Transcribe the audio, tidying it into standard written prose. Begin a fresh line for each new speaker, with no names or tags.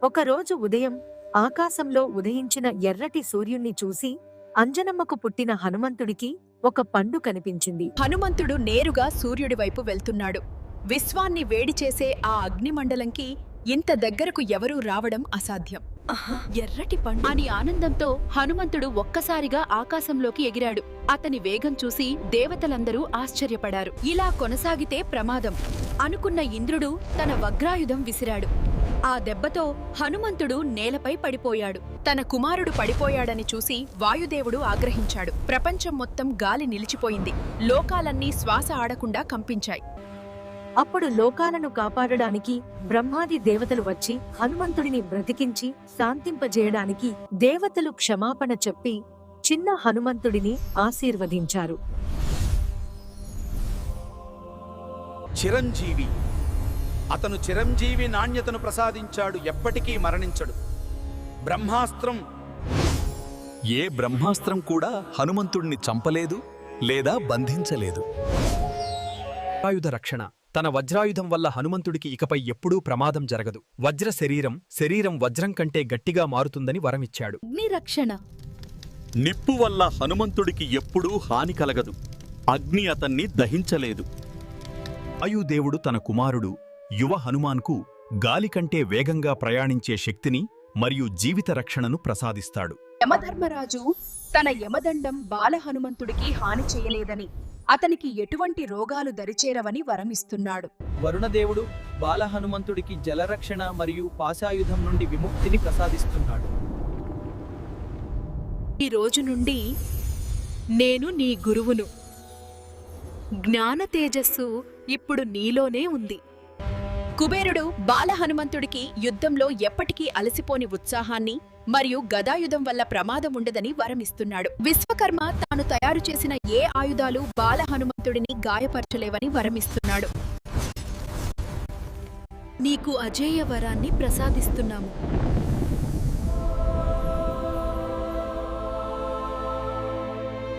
ఒకరోజు ఉదయం ఆకాశంలో ఉదయించిన ఎర్రటి సూర్యుణ్ణి చూసి అంజనమ్మకు పుట్టిన హనుమంతుడికి ఒక పండు కనిపించింది.
హనుమంతుడు నేరుగా సూర్యుడి వైపు వెళ్తున్నాడు. విశ్వాన్ని వేడి చేసే ఆ అగ్నిమండలంకి ఇంత దగ్గరకు ఎవరూ రావడం అసాధ్యం. ఎర్రటి పండు
అని ఆనందంతో హనుమంతుడు ఒక్కసారిగా ఆకాశంలోకి ఎగిరాడు. అతని వేగం చూసి దేవతలందరూ ఆశ్చర్యపడారు. ఇలా కొనసాగితే ప్రమాదం అనుకున్న ఇంద్రుడు తన వజ్రాయుధం విసిరాడు. ఆ దెబ్బతో హనుమంతుడు నేలపై పడిపోయాడు. తన కుమారుడు పడిపోయాడని చూసి వాయుదేవుడు ఆగ్రహించాడు. ప్రపంచం మొత్తం గాలి నిలిచిపోయింది. లోకాలన్నీ శ్వాస ఆడకుండా కంపించాయి.
అప్పుడు లోకాలను కాపాడడానికి బ్రహ్మాది దేవతలు వచ్చి హనుమంతుడిని బ్రతికించి శాంతింపజేయడానికి దేవతలు క్షమాపణ చెప్పి చిన్న హనుమంతుడిని ఆశీర్వదించారు.
చిరంజీవి అతను చిరంజీవి నాణ్యతను ప్రసాదించాడు. ఎప్పటికీ మరణించడు. బ్రహ్మాస్త్రం
ఏ బ్రహ్మాస్త్రం కూడా హనుమంతుడిని చంపలేదు లేదా బంధించలేదు.
వజ్రాయుధ రక్షణ. తన వజ్రాయుధం వల్ల హనుమంతుడికి ఇకపై ఎప్పుడూ ప్రమాదం జరగదు. వజ్ర శరీరం వజ్రం కంటే గట్టిగా మారుతుందని వరమిచ్చాడు.
అగ్ని రక్షణ.
నిప్పు వల్ల హనుమంతుడికి ఎప్పుడూ హాని కలగదు. అగ్ని అతన్ని దహించలేదు. వాయుదేవుడు తన కుమారుడు యువ హనుమాన్కు గాలి కంటే వేగంగా ప్రయాణించే శక్తిని మరియు జీవిత రక్షణను ప్రసాదిస్తాడు.
యమధర్మరాజు తన యమదండం బాల హనుమంతుడికి హాని చేయలేదని, అతనికి ఎటువంటి రోగాలు దరిచేరవని వరమిస్తున్నాడు.
వరుణదేవుడు బాల హనుమంతుడికి జలరక్షణ మరియు పాశాయుధం నుండి విముక్తిని ప్రసాదిస్తున్నాడు.
ఈ రోజు నుండి నేను నీ గురువును. జ్ఞాన తేజస్సు ఇప్పుడు నీలోనే ఉంది. కుబేరుడు బాల హనుమంతుడికి యుద్ధంలో ఎప్పటికీ అలసిపోని ఉత్సాహాన్ని మరియు గదాయుధం వల్ల ప్రమాదం ఉండదని వరమిస్తున్నాడు. విశ్వకర్మ తాను తయారు చేసిన ఏ ఆయుధాలు బాల హనుమంతుడిని గాయపరచలేవని వరమిస్తున్నాడు.
నీకు అజేయ వరాన్ని ప్రసాదిస్తున్నాము.